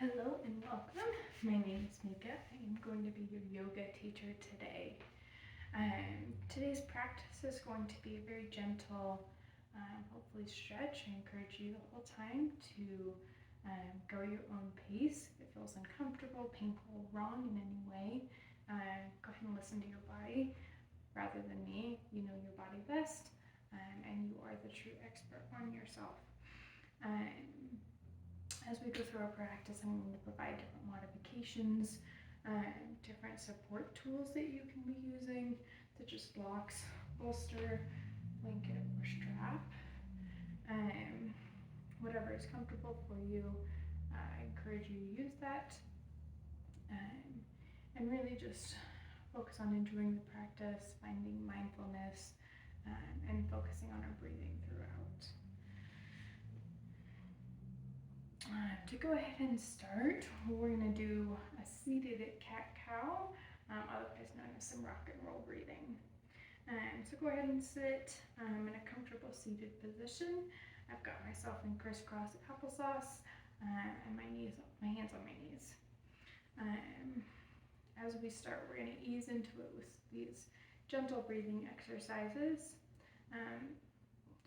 Hello and welcome. My name is Mika. I am going to be your yoga teacher today. Today's practice is going to be a very gentle, hopefully stretch. I encourage you the whole time to go your own pace. If it feels uncomfortable, painful, wrong in any way, go ahead and listen to your body rather than me. You know your body best, and you are the true expert on yourself. As we go through our practice, I'm going to provide different modifications, different support tools that you can be using, such as blocks, bolster, blanket, or strap. Whatever is comfortable for you, I encourage you to use that. And really just focus on enjoying the practice, finding mindfulness, and focusing on our breathing throughout. To go ahead and start, we're going to do a seated cat-cow, otherwise known as some rock and roll breathing. So go ahead and sit in a comfortable seated position. I've got myself in crisscross applesauce and my hands on my knees. As we start, we're going to ease into it with these gentle breathing exercises.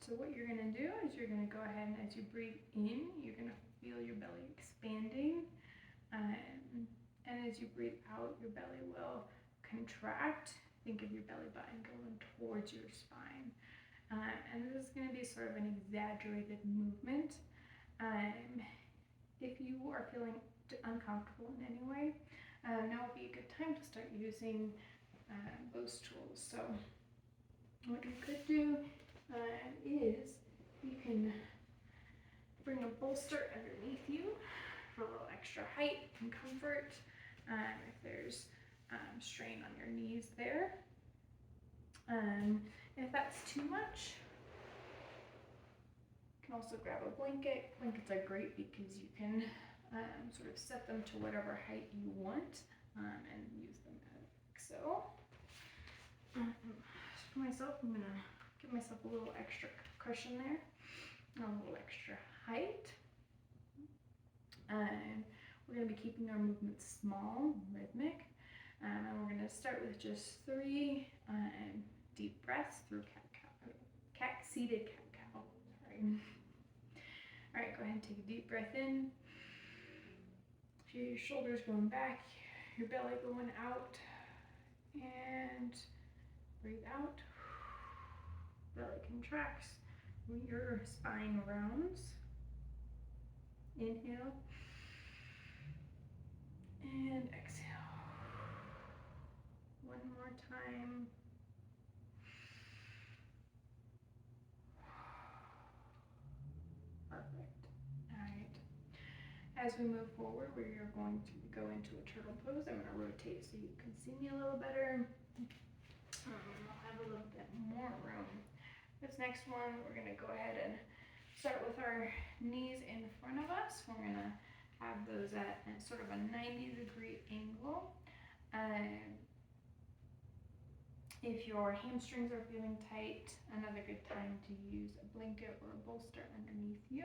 So what you're going to do is you're going to go ahead and as you breathe in, you're going to feel your belly expanding. And as you breathe out, your belly will contract. Think of your belly button going towards your spine. And this is going to be sort of an exaggerated movement. If you are feeling uncomfortable in any way, now would be a good time to start using those tools. So what you could do is you can bring a bolster underneath you for a little extra height and comfort if there's strain on your knees there. If that's too much, you can also grab a blanket. Blankets are great because you can sort of set them to whatever height you want and use them like so. For myself, I'm going to give myself a little extra cushion there, a little extra height. We're going to be keeping our movements small, rhythmic, and we're going to start with just 3 deep breaths through seated cat-cow. Sorry. All right, go ahead and take a deep breath in. Feel your shoulders going back, your belly going out, and breathe out. Belly contracts, your spine rounds. Inhale and exhale. One more time. Perfect. All right. As we move forward, we are going to go into a turtle pose. I'm going to rotate so you can see me a little better. I'll have a little bit more room. This next one, we're going to go ahead and start with our knees in front of us. We're going to have those at sort of a 90-degree angle. If your hamstrings are feeling tight, another good time to use a blanket or a bolster underneath you.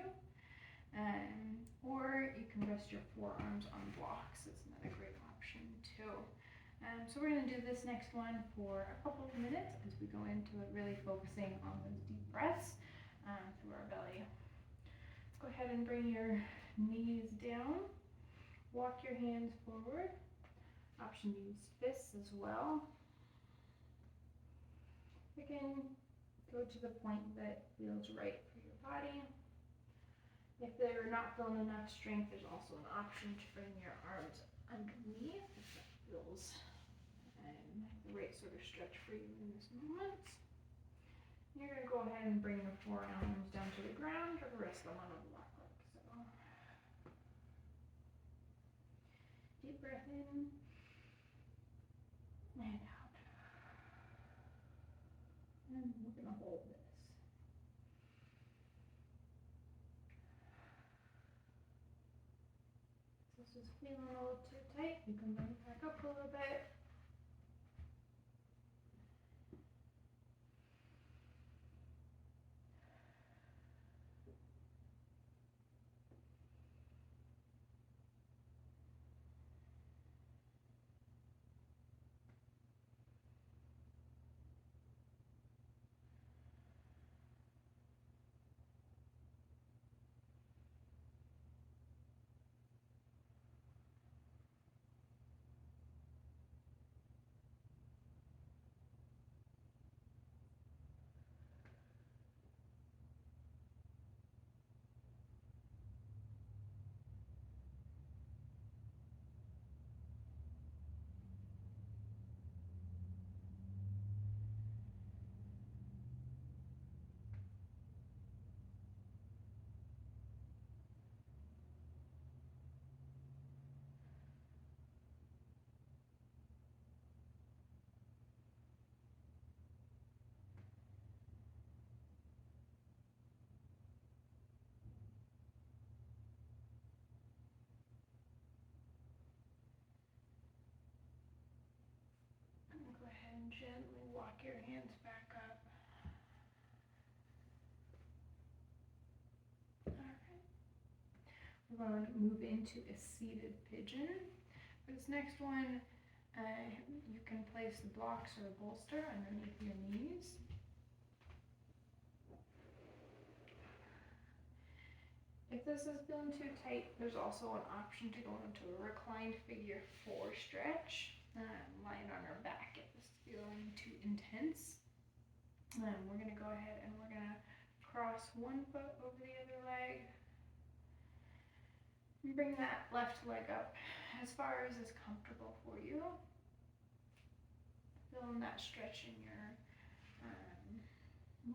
Or you can rest your forearms on blocks. It's another great option too. So we're going to do this next one for a couple of minutes as we go into it, really focusing on those deep breaths through our belly. Go ahead and bring your knees down. Walk your hands forward. Option to use fists as well. Again, go to the point that feels right for your body. If they're not feeling enough strength, there's also an option to bring your arms underneath if that feels the right sort of stretch for you in this moment. You're going to go ahead and bring your forearms down to the ground or rest them on a block like so. Deep breath in and out. And we're going to hold this. If this is feeling a little too tight, you can bring it back up a little bit. gently walk your hands back up. Alright. We're going to move into a seated pigeon. For this next one, you can place the blocks or a bolster underneath your knees. If this is feeling too tight, there's also an option to go into a reclined figure 4 stretch, lying on our back if this is feeling too intense. We're going to go ahead and we're going to cross one foot over the other leg. And bring that left leg up as far as is comfortable for you. Feeling that stretch in your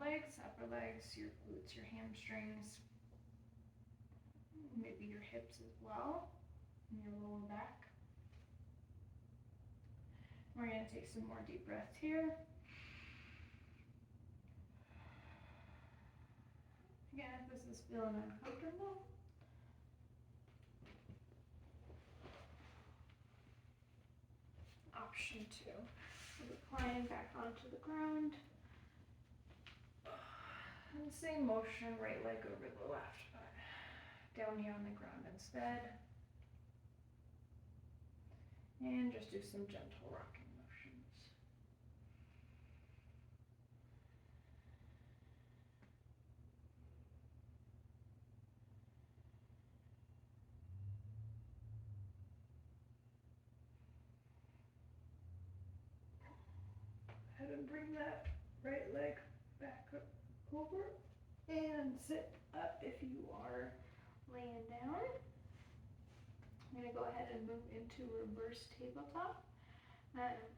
legs, upper legs, your glutes, your hamstrings. Maybe your hips as well, and your lower back. We're going to take some more deep breaths here. Again, if this is feeling uncomfortable, option 2, recline back onto the ground. And same motion, right leg over the left, but down here on the ground instead. And just do some gentle rocking motions. Go ahead and bring that right leg back up over and sit up if you are laying down. I'm going to go ahead and move into reverse tabletop.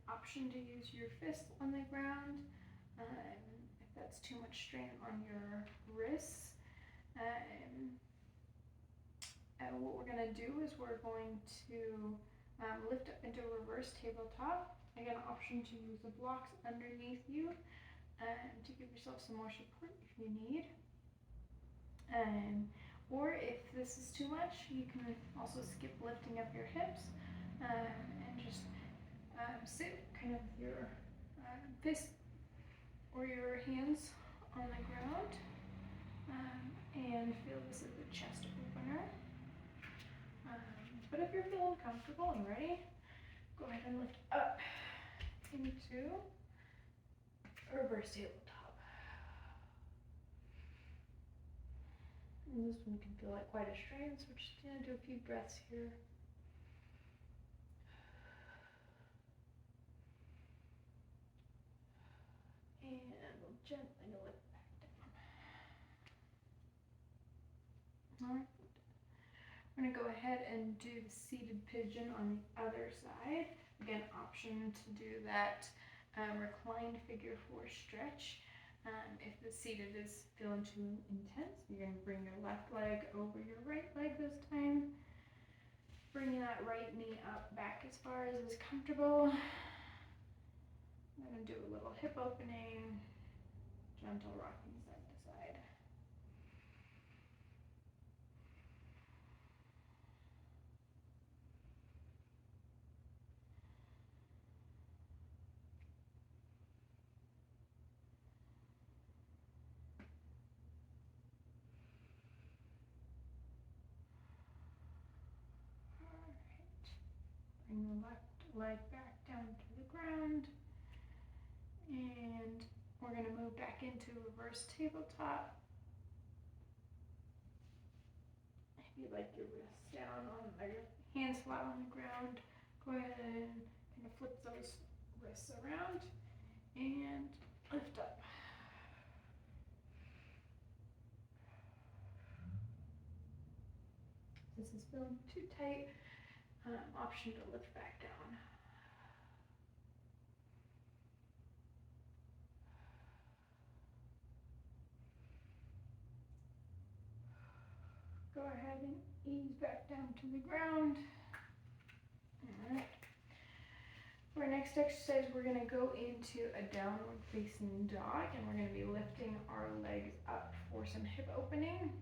Option to use your fists on the ground if that's too much strain on your wrists. What we're going to do is we're going to lift up into reverse tabletop. Again, option to use the blocks underneath you to give yourself some more support if you need. Or if this is too much, you can also skip lifting up your hips and just sit kind of with your fist or your hands on the ground and feel this as a chest opener. But if you're feeling comfortable and ready, go ahead and lift up into reverse tabletop. And this one can feel like quite a strain, so we're just going to do a few breaths here. And we'll gently lift back down. Alright. We're going to go ahead and do the seated pigeon on the other side. Again, option to do that reclined figure 4 stretch. If the seated is feeling too intense, you're going to bring your left leg over your right leg this time. Bring that right knee up back as far as is comfortable. I'm going to do a little hip opening, gentle rocking side to side. Bring the left leg back down to the ground. And we're going to move back into reverse tabletop. If you'd like your wrists down on, or your hands flat on the ground, go ahead and kind of flip those wrists around and lift up. This is feeling too tight. Option to lift back down. Go ahead and ease back down to the ground. Alright. For our next exercise, we're going to go into a downward facing dog, and we're going to be lifting our legs up for some hip opening.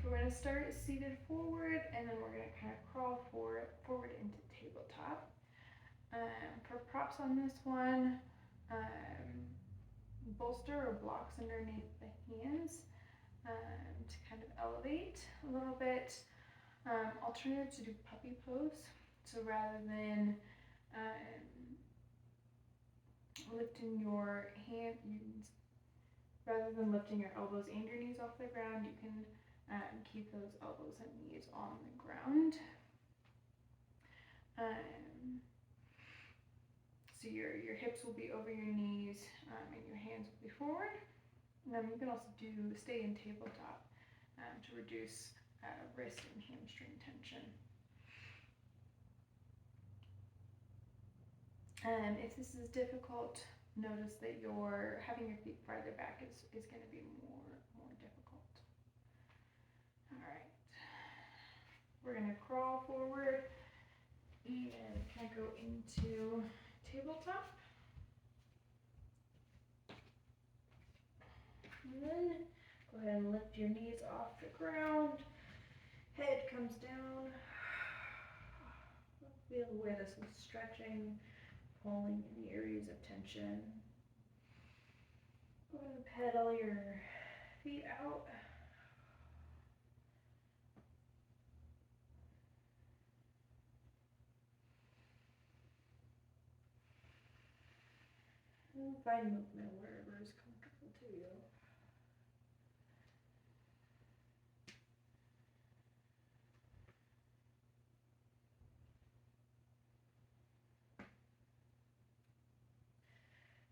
We're going to start seated forward, and then we're going to kind of crawl forward into tabletop. For props on this one, bolster or blocks underneath the hands to kind of elevate a little bit. Alternative to do puppy pose. So rather than lifting your hands, rather than lifting your elbows and your knees off the ground, you can keep those elbows and knees on the ground. So your hips will be over your knees and your hands will be forward. And then you can also stay in tabletop to reduce wrist and hamstring tension. If this is difficult, notice that having your feet farther back is going to be more difficult. All right, we're going to crawl forward and kind of go into tabletop. And then go ahead and lift your knees off the ground. Head comes down. Feel where this is stretching, pulling any areas of tension. Go ahead and pedal your feet out. And find movement wherever is comfortable to you.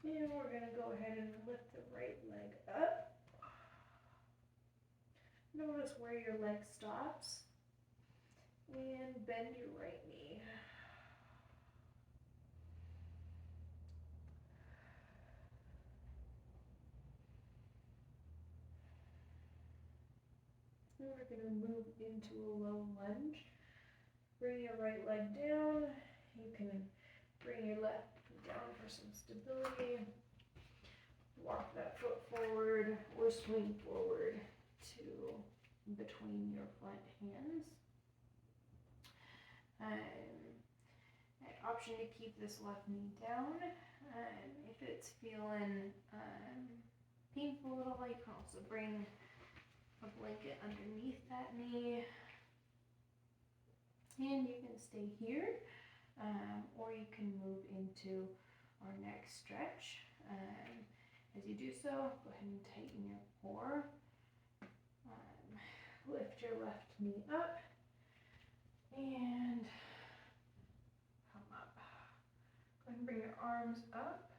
And we're going to go ahead and lift the right leg up. Notice where your leg stops. And bend your right knee. And we're going to move into a low lunge. Bring your right leg down. You can bring your left down for some stability. Walk that foot forward or swing forward to between your front hands. An option to keep this left knee down. If it's feeling painful a little, you can also bring a blanket underneath that knee. And you can stay here, or you can move into our next stretch. As you do so, go ahead and tighten your core. Lift your left knee up and come up. Go ahead and bring your arms up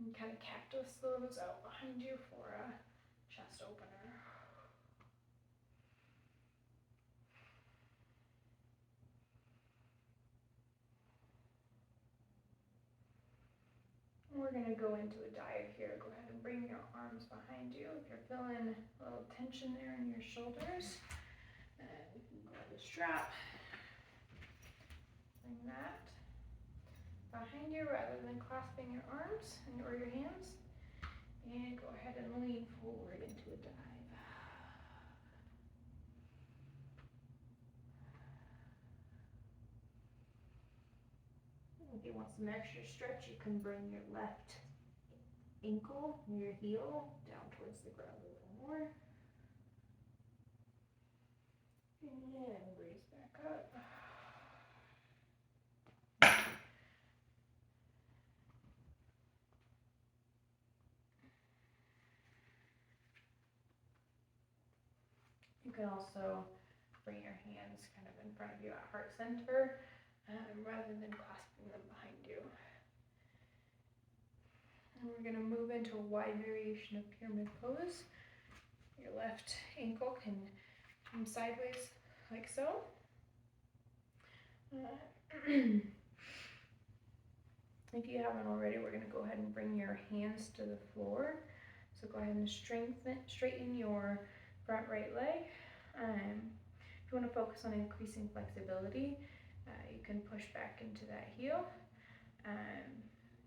and kind of cactus those out behind you for a chest opener. We're going to go into a dive here. Go ahead and bring your arms behind you. If you're feeling a little tension there in your shoulders, you can grab the strap. Bring that behind you rather than clasping your arms or your hands. And go ahead and lean forward into a dive. If you want some extra stretch, you can bring your left ankle, your heel, down towards the ground a little more. And raise back up. You can also bring your hands kind of in front of you at heart center rather than clasping them behind you. And we're going to move into a wide variation of pyramid pose. Your left ankle can come sideways like so. If you haven't already, we're going to go ahead and bring your hands to the floor. So go ahead and straighten your front right leg. If you want to focus on increasing flexibility, you can push back into that heel,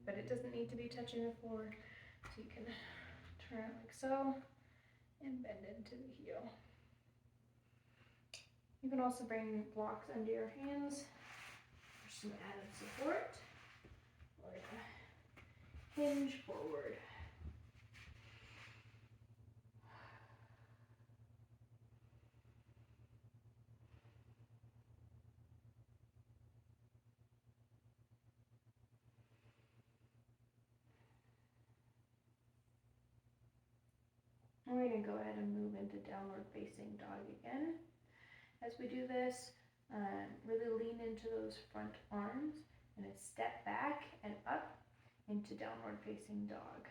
but it doesn't need to be touching the floor. So you can turn it like so and bend into the heel. You can also bring blocks under your hands for some added support. We're gonna hinge forward. And we're going to go ahead and move into downward facing dog again. As we do this, really lean into those front arms and a step back and up into downward facing dog.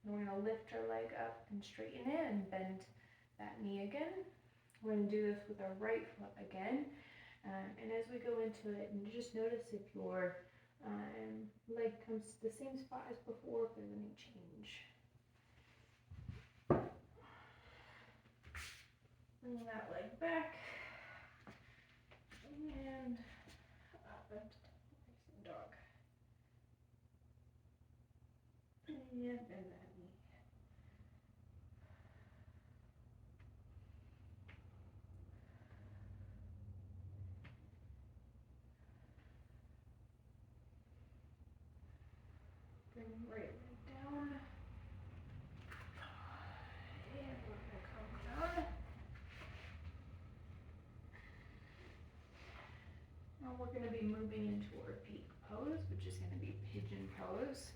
And we're going to lift our leg up and straighten it and bend that knee again. We're going to do this with our right foot again. And as we go into it, and just notice if your leg comes to the same spot as before, if there's any change. Bring that leg back and up into facing dog. And bend that knee. Bring right leg down. And we're going to come down. Now we're going to be moving into our peak pose, which is going to be pigeon pose.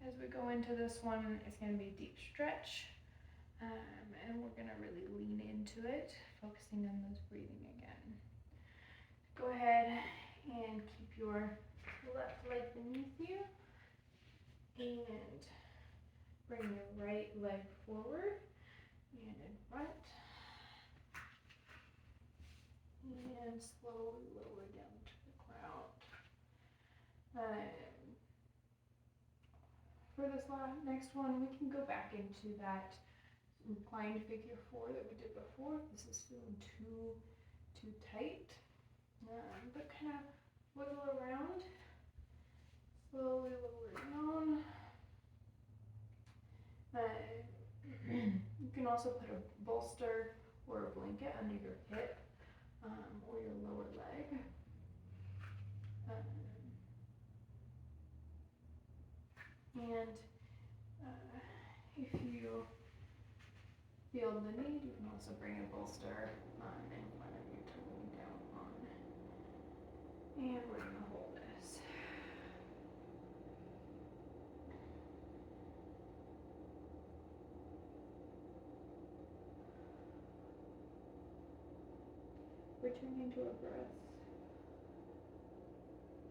As we go into this one, it's going to be a deep stretch, and we're going to really lean into it, focusing on this breathing again. Go ahead and keep your left leg beneath you, and bring your right leg forward and in front. And slowly lower down to the ground. For this next one, we can go back into that inclined figure 4 that we did before. This is feeling too tight, but kind of wiggle around. Slowly lower down. You can also put a bolster or a blanket under your hip. Or your lower leg. And if you feel the need, you can also bring a bolster in front of you to lean down on. And we're going to hold this. Returning to our breaths,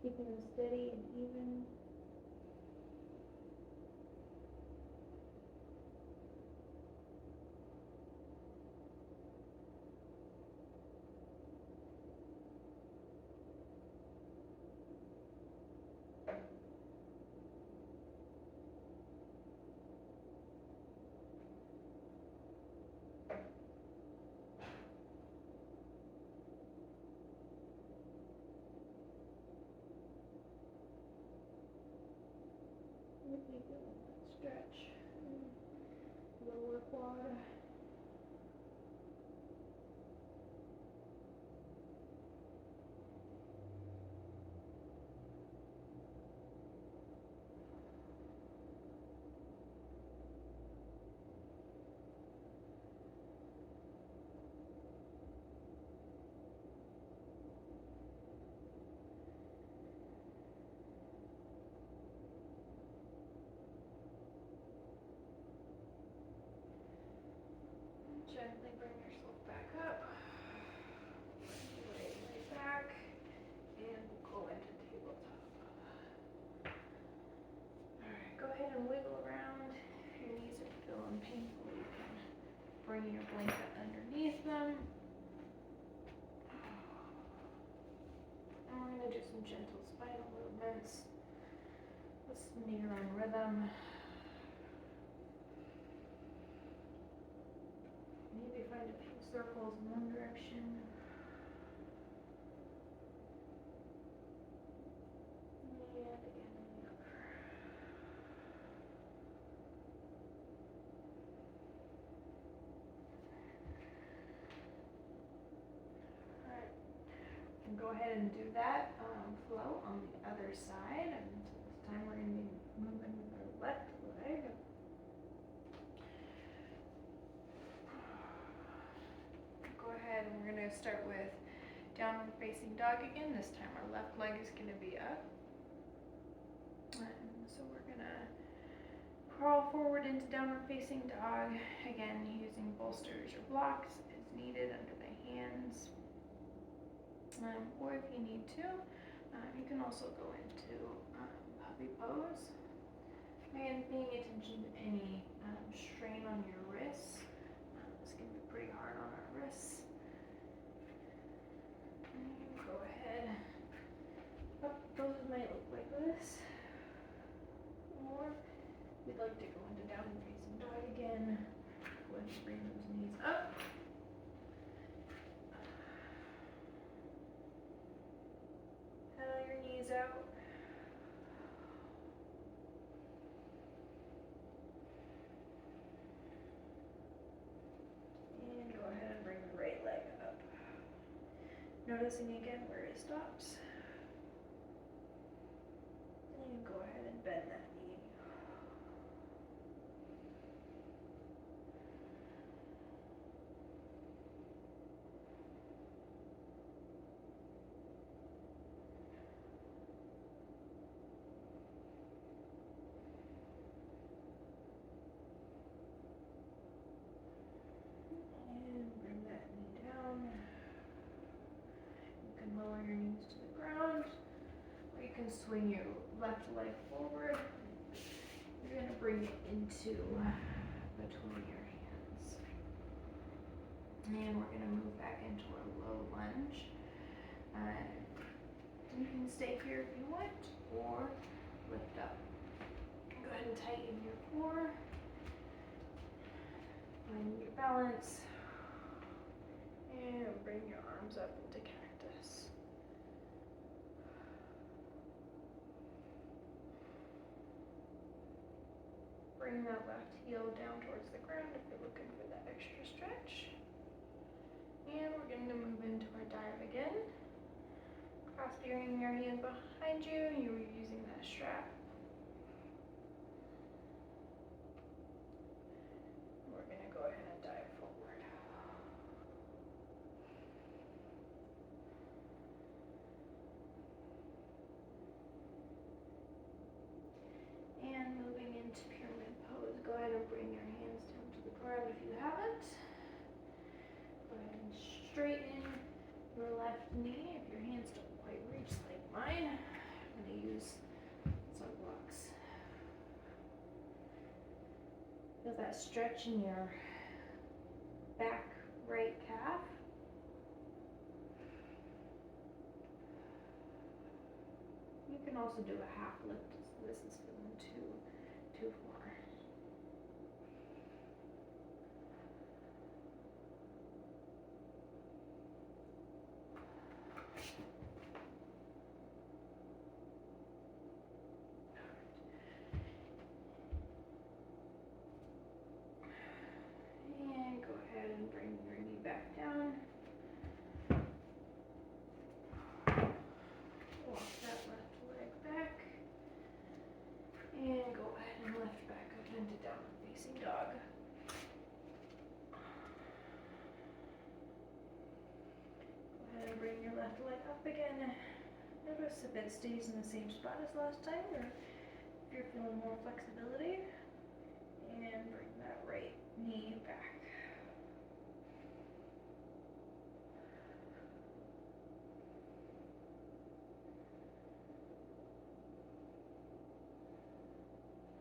keeping them steady and even. Really feeling that stretch. Lower quad. Gently bring yourself back up. Lay back. And we'll go into tabletop. Alright, go ahead and wiggle around. If your knees are feeling painful, you can bring your blanket underneath them. And we're going to do some gentle spinal movements. Listen to your own rhythm. Maybe find a few circles in one direction. And again in the other. Alright. go ahead and do that flow on the other side, and this time we're going to be moving with our left leg. Go ahead and we're going to start with downward facing dog again. This time our left leg is going to be up. And so we're going to crawl forward into downward facing dog. Again, using bolsters or blocks as needed under the hands. Or if you need to, you can also go into puppy pose. And paying attention to any strain on your wrists. This can be pretty hard on our wrists. And go ahead. Poses might look like this. Or we'd like to go into downward facing dog again. Go ahead and bring those knees up. Pedal your knees out. And go ahead and bring the right leg up. Noticing again where it stops. And go ahead and bend that knee. And bring that knee down. You can lower your knees to the ground, or you can swing your left leg forward. You're going to bring it into between your hands. And we're going to move back into a low lunge. You can stay here if you want, or lift up. Go ahead and tighten your core. Find your balance. And bring your arms up into cactus. Bring that left heel down towards the ground if you're looking for that extra stretch. And we're going to move into our dive again. Clasping your hands behind you, you were using that strap. We're going to go ahead and dive forward. And moving into pyramid pose, go ahead and bring your hands down to the ground if you haven't. Go ahead and straighten your left knee if your hands don't quite reach like mine. I'm going to use some blocks. Feel that stretch in your back right calf. You can also do a half lift if this is feeling too far. And go ahead and bring your knee back down. Walk that left leg back. And go ahead and lift back up into downward facing dog. Go ahead and bring your left leg up again. Notice if it stays in the same spot as last time, or if you're feeling more flexibility. And bring that right knee back.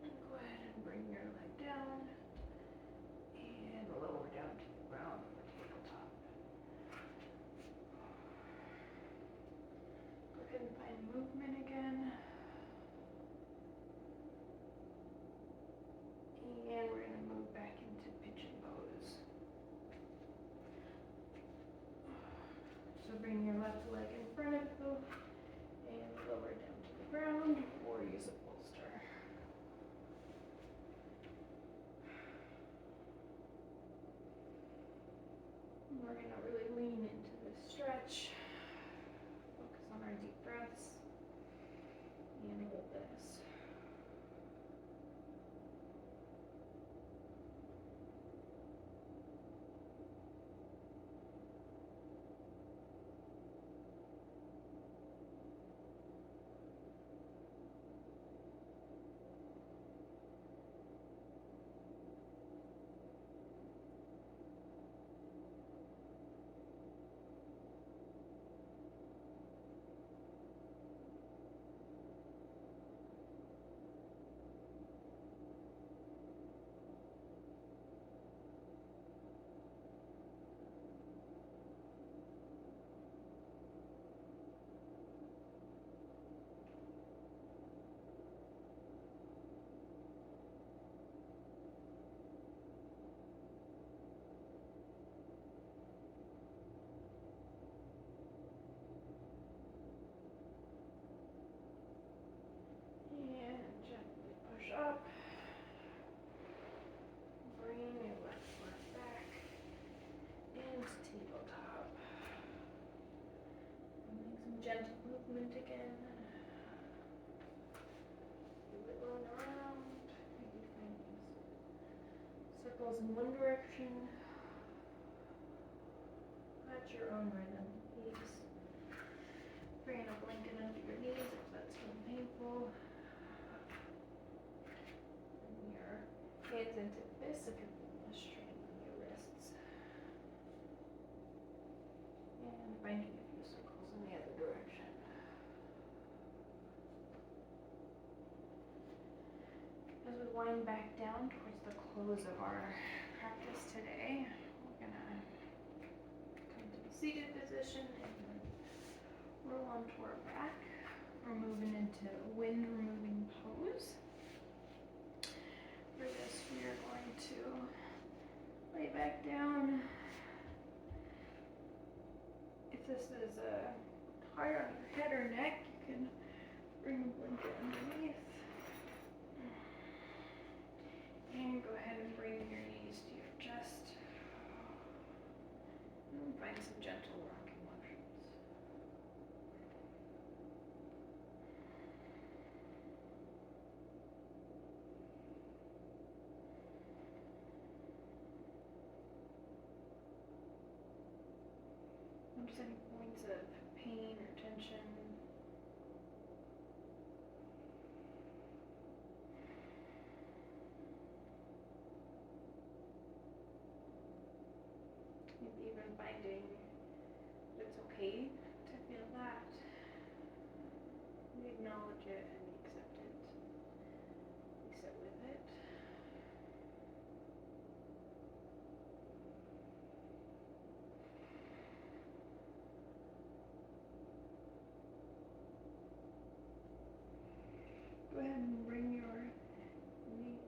And go ahead and bring your leg down and lower down to the ground for tabletop. Go ahead and find movement again. And we're going to move back into pigeon pose. So bring your left leg in front of you and lower down to the ground, or use a bolster. And we're going to really lean into this stretch. Go circles in one direction at your own rhythm, please. Bring a blanket under your knees if that's feeling painful. Bring your hands into fists if you're feeling a strain on your wrists. And binding a few circles in the other direction. As we wind back down towards the close of our practice today, we're going to come to the seated position and roll onto our back. We're moving into wind removing pose. For this, we are going to lay back down. If this is hard on your head or neck, you can bring a blanket underneath. And go ahead and bring your knees to your chest. And find some gentle rocking motions. Notice any points of pain or tension. Maybe even finding that it's okay to feel that. We acknowledge it and we accept it. We sit with it. Go ahead and bring your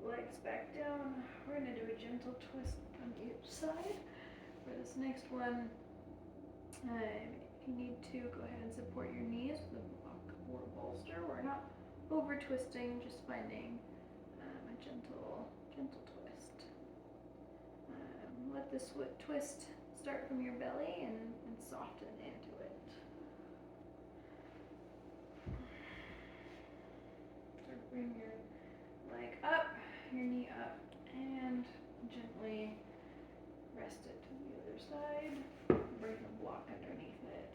legs back down. We're going to do a gentle twist on each side. For this next one, if you need to, go ahead and support your knees with a block or bolster. We're not over twisting, just finding a gentle twist. Let this twist start from your belly and soften into it. So bring your leg up, your knee up, and gently rest it to the other side. Bring the block underneath it.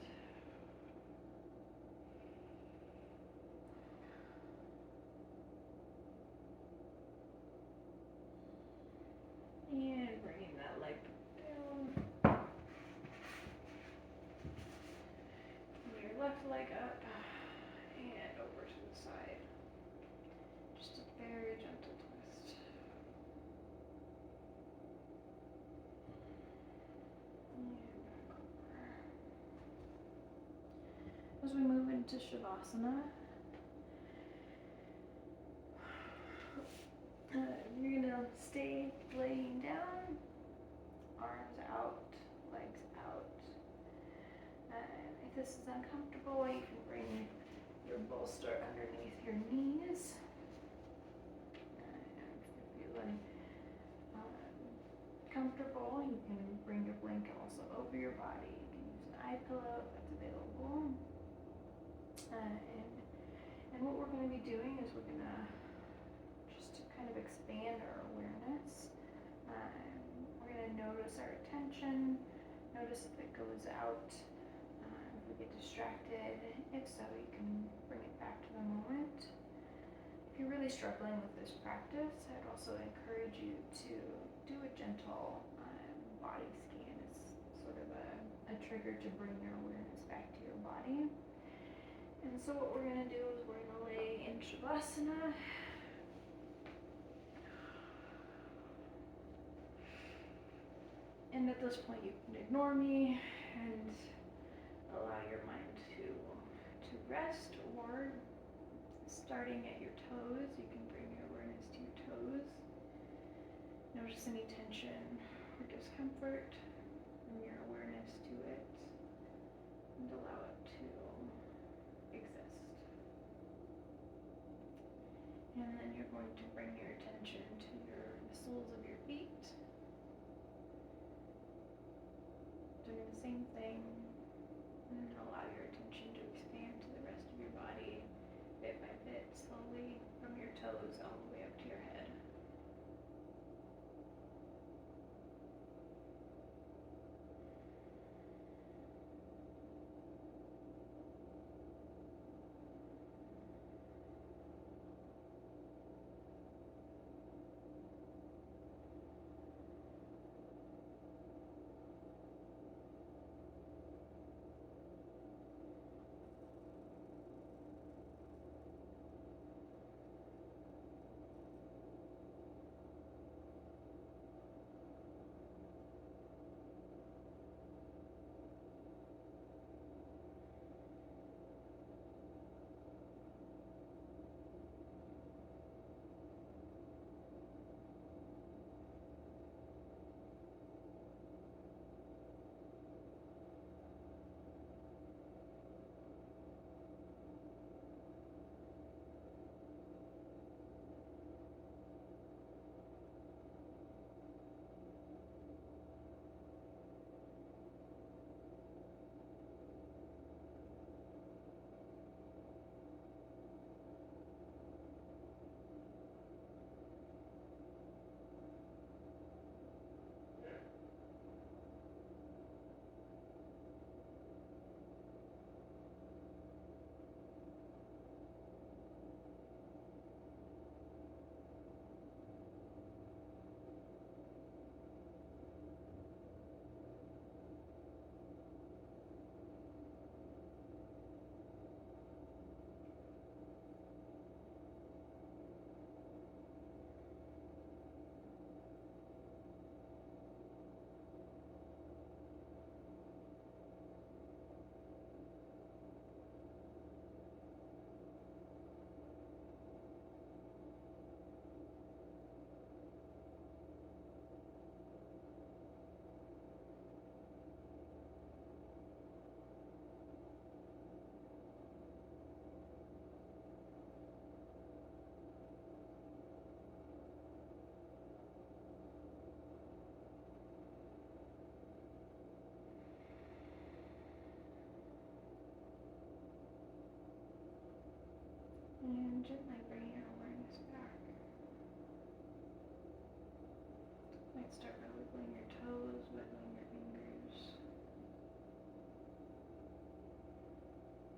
And bringing that leg down. Bring your left leg up and over to the side. Just a very gentle twist. As we move into Shavasana, you're going to stay laying down, arms out, legs out. If this is uncomfortable, you can bring your bolster underneath your knees. If you're feeling comfortable, you can bring your blanket also over your body. You can use an eye pillow if that's available. And what we're going to be doing is we're going to just to kind of expand our awareness. We're going to notice our attention, notice if it goes out, if we get distracted. If so, you can bring it back to the moment. If you're really struggling with this practice, I'd also encourage you to do a gentle body scan. It's sort of a trigger to bring your awareness back to your body. And so what we're going to do is we're going to lay in Shavasana. And at this point you can ignore me and allow your mind to rest, or starting at your toes, you can bring your awareness to your toes. Notice any tension or discomfort, bring your awareness to it and allow it to exist. And then you're going to bring your attention to the soles of your feet. Doing the same thing, and then allow your attention to expand to the rest of your body, bit by bit, slowly, from your toes all the way up to your head. might start by wiggling your toes, wiggling your fingers.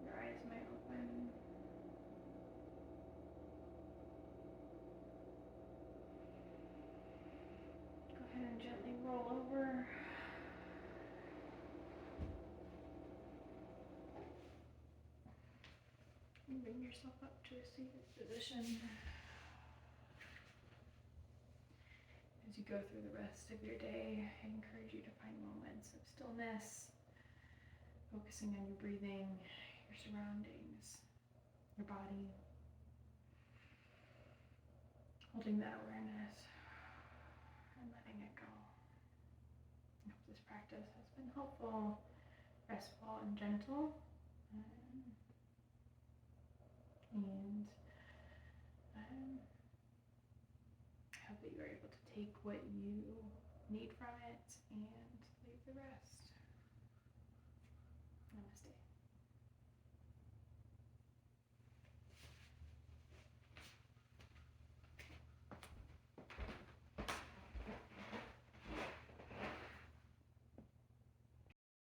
Your eyes might open. Go ahead and gently roll over. And bring yourself up to a seated position. As you go through the rest of your day, I encourage you to find moments of stillness, focusing on your breathing, your surroundings, your body, holding that awareness and letting it go. I hope this practice has been helpful, restful, and gentle. And I hope that you are able to take what you need from it and